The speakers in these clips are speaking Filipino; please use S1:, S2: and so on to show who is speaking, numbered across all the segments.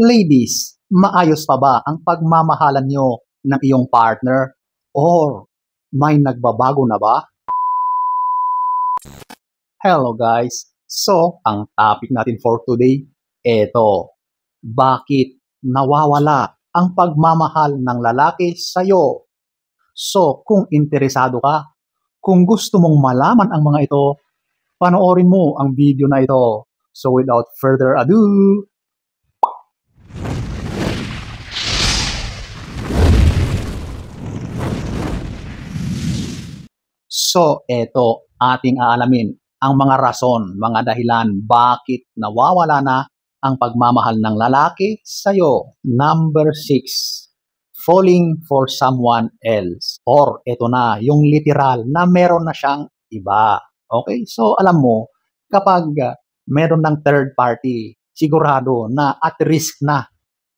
S1: Ladies, maayos pa ba ang pagmamahalan nyo ng iyong partner? Or may nagbabago na ba? Hello guys! So, ang topic natin for today, eto. Bakit nawawala ang pagmamahal ng lalaki sa'yo? So, kung interesado ka, kung gusto mong malaman ang mga ito, panoorin mo ang video na ito. So, without further ado, so, eto, ating aalamin ang mga rason, mga dahilan bakit nawawala na ang pagmamahal ng lalaki sa'yo. Number 6, falling for someone else. Or eto na, yung literal na meron na siyang iba. Okay? So, alam mo, kapag meron ng third party, sigurado na at risk na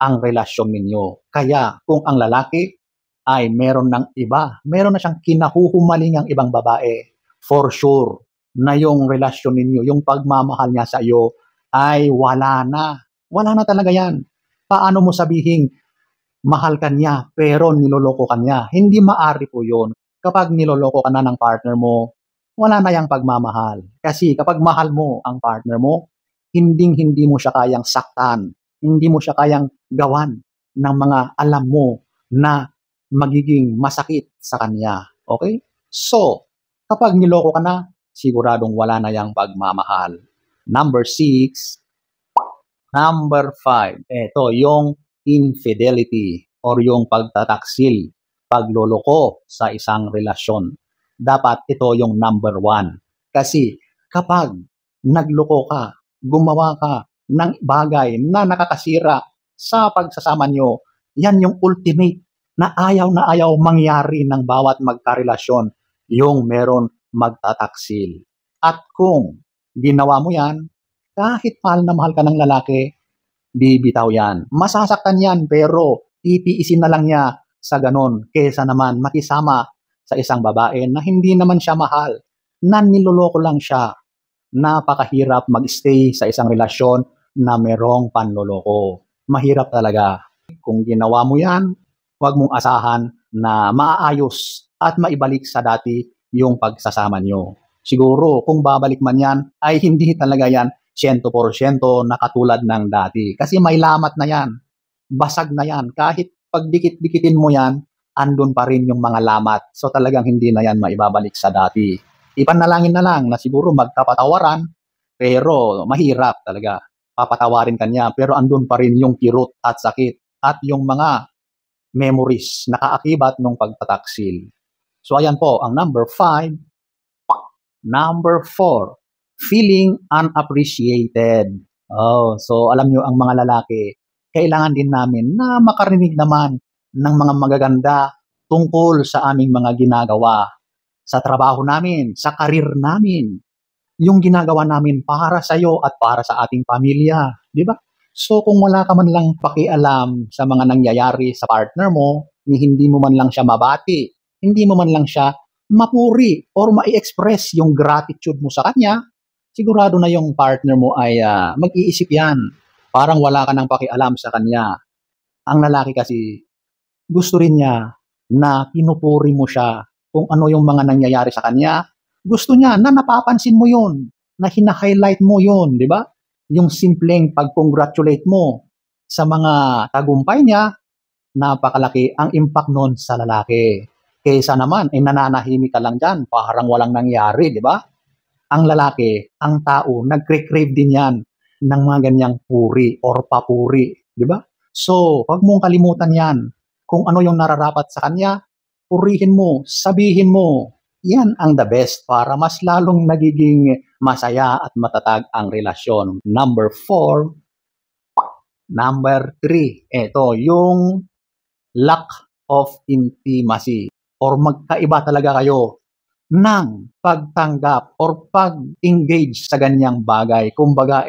S1: ang relasyon ninyo. Kaya, kung ang lalaki ay meron ng iba, meron na siyang kinahuhumaling ang ibang babae, for sure na yung relasyon ninyo, yung pagmamahal niya sa iyo ay wala na. Wala na talaga yan. Paano mo sabihin, mahal ka niya pero niloloko ka niya? Hindi maari po yun. Kapag niloloko ka na ng partner mo, wala na yung pagmamahal. Kasi kapag mahal mo ang partner mo, hindi mo siya kayang saktan, hindi mo siya kayang gawan ng mga alam mo na magiging masakit sa kanya. Okay? So, kapag niloko ka na, siguradong wala na yung pagmamahal. Number 6. Number 5. Ito, yung infidelity or yung pagtataksil, pagloloko sa isang relasyon. Dapat ito yung number 1. Kasi kapag nagloko ka, gumawa ka ng bagay na nakakasira sa pagsasama nyo, yan yung ultimate na ayaw mangyari ng bawat magkarelasyon, yung meron magtataksil. At kung ginawa mo yan, kahit mahal na mahal ka ng lalaki, bibitaw yan. Masasaktan yan, pero titiisin na lang niya sa ganon, kesa naman makisama sa isang babae na hindi naman siya mahal, na niloloko lang siya. Napakahirap mag-stay sa isang relasyon na merong panloloko. Mahirap talaga. Kung ginawa mo yan, huwag mong asahan na maaayos at maibalik sa dati yung pagsasama nyo. Siguro, kung babalik man yan, ay hindi talaga yan 100% na katulad ng dati. Kasi may lamat na yan. Basag na yan. Kahit pagdikit-dikitin mo yan, andun pa rin yung mga lamat. So talagang hindi na yan maibabalik sa dati. Ipanalangin na lang na siguro magkapatawaran, pero mahirap talaga. Papatawarin ka niya, pero andun pa rin yung kirot at sakit at yung mga memories nakaakibat ng pagtataksil. So ayan po ang number 5. Number 4, feeling unappreciated. Oh, so alam nyo ang mga lalaki, kailangan din namin na makarinig naman ng mga magaganda tungkol sa aming mga ginagawa, sa trabaho namin, sa karir namin, yung ginagawa namin para sa iyo at para sa ating pamilya, di ba? So kung wala ka man lang pakialam sa mga nangyayari sa partner mo, hindi mo man lang siya mabati, hindi mo man lang siya mapuri or ma-express yung gratitude mo sa kanya, sigurado na yung partner mo ay mag-iisip yan. Parang wala ka ng pakialam sa kanya. Ang lalaki kasi, gusto rin niya na pinupuri mo siya kung ano yung mga nangyayari sa kanya. Gusto niya na napapansin mo yun, na hina-highlight mo yun, di ba? Yung simpleng pag-congratulate mo sa mga tagumpay niya, napakalaki ang impact nun sa lalaki. Kaysa naman, nananahimik ka lang dyan, parang walang nangyari, di ba? Ang lalaki, ang tao, nagre-crave din yan ng mga ganyang puri or papuri, di ba? So, wag mong kalimutan yan. Kung ano yung nararapat sa kanya, purihin mo, sabihin mo. Yan ang the best para mas lalong nagiging masaya at matatag ang relasyon. Number 4. Number 3. Ito, yung lack of intimacy. Or magkaiba talaga kayo ng pagtanggap or pag-engage sa ganyang bagay. Kumbaga,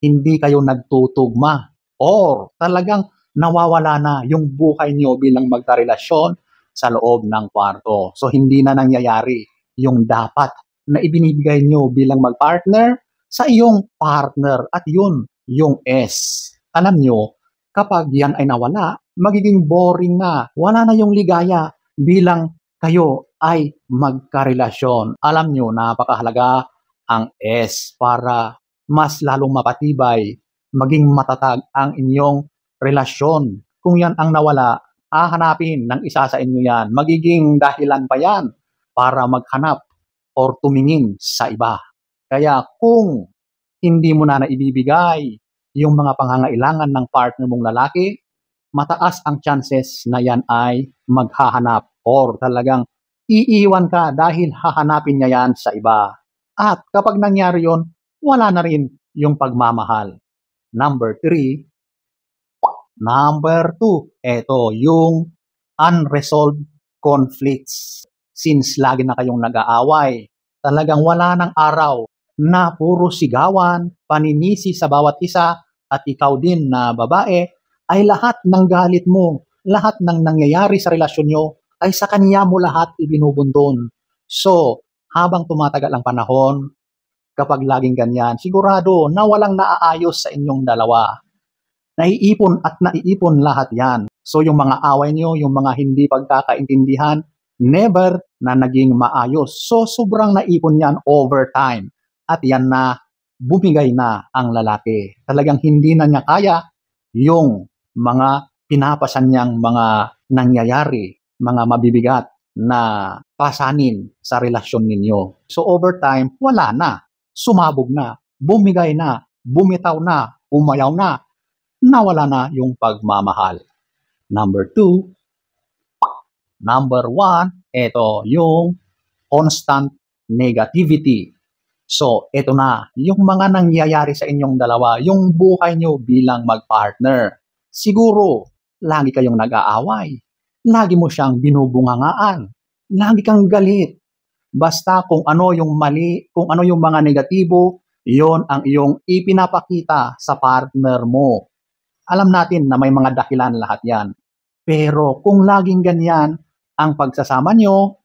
S1: hindi kayo nagtutugma. Or talagang nawawala na yung buhay niyo bilang magkarelasyon sa loob ng kwarto. So, hindi na nangyayari yung dapat na ibinibigay nyo bilang magpartner sa iyong partner. At yun, yung S. Alam nyo, Kapag yan ay nawala, magiging boring na. Wala na yung ligaya bilang kayo ay magkarelasyon. Alam nyo, napakahalaga ang S para mas lalong mapatibay, maging matatag ang inyong relasyon. Kung yan ang nawala, hahanapin ng isa sa inyo yan. Magiging dahilan pa yan para maghanap or tumingin sa iba. Kaya kung hindi mo na naibibigay yung mga pangangailangan ng partner mong lalaki, mataas ang chances na yan ay maghahanap or talagang iiwan ka dahil hahanapin niya yan sa iba. At kapag nangyari yon, wala na rin yung pagmamahal. Number 3. Number 2, ito yung unresolved conflicts. Since lagi na kayong nag-aaway, talagang wala ng araw na puro sigawan, paninisi sa bawat isa, at ikaw din na babae, ay lahat ng galit mo, lahat ng nangyayari sa relasyon nyo, ay sa kanya mo lahat ibinubunton. So, habang tumatagal ang panahon, kapag laging ganyan, sigurado na walang naaayos sa inyong dalawa. Naiipon at naiipon lahat yan. So yung mga away nyo, yung mga hindi pagkakaintindihan, never na naging maayos. So sobrang naipon yan over time. At yan na, bumigay na ang lalaki. Talagang hindi na niya kaya yung mga pinapasan niyang mga nangyayari, mga mabibigat na pasanin sa relasyon ninyo. So over time, wala na. Sumabog na, bumigay na, bumitaw na, umayaw na, nawala na yung pagmamahal. Number 2. Number 1, ito yung constant negativity. So, ito na, yung mga nangyayari sa inyong dalawa, yung buhay nyo bilang mag-partner. Siguro, lagi kayong nag-aaway. Lagi mo siyang binubungangaan. Lagi kang galit. Basta kung ano yung mali, kung ano yung mga negatibo, yon ang iyong ipinapakita sa partner mo. Alam natin na may mga dahilan lahat yan. Pero kung laging ganyan ang pagsasama nyo,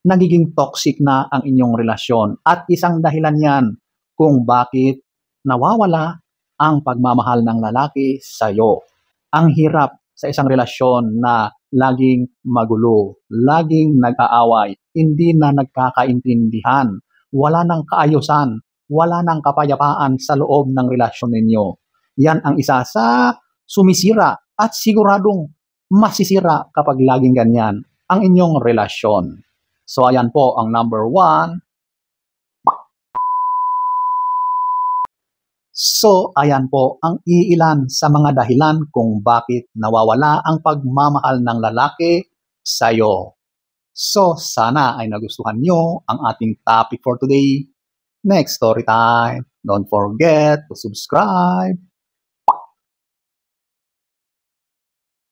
S1: nagiging toxic na ang inyong relasyon. At isang dahilan yan kung bakit nawawala ang pagmamahal ng lalaki sa'yo. Ang hirap sa isang relasyon na laging magulo, laging nag-aaway, hindi na nagkakaintindihan, wala nang kaayusan, wala nang kapayapaan sa loob ng relasyon ninyo. Yan ang isa sa sumisira at siguradong masisira kapag laging ganyan ang inyong relasyon. So ayan po ang number 1. So ayan po ang iilan sa mga dahilan kung bakit nawawala ang pagmamahal ng lalaki sa'yo. So sana ay nagustuhan nyo ang ating topic for today. Next story time. Don't forget to subscribe.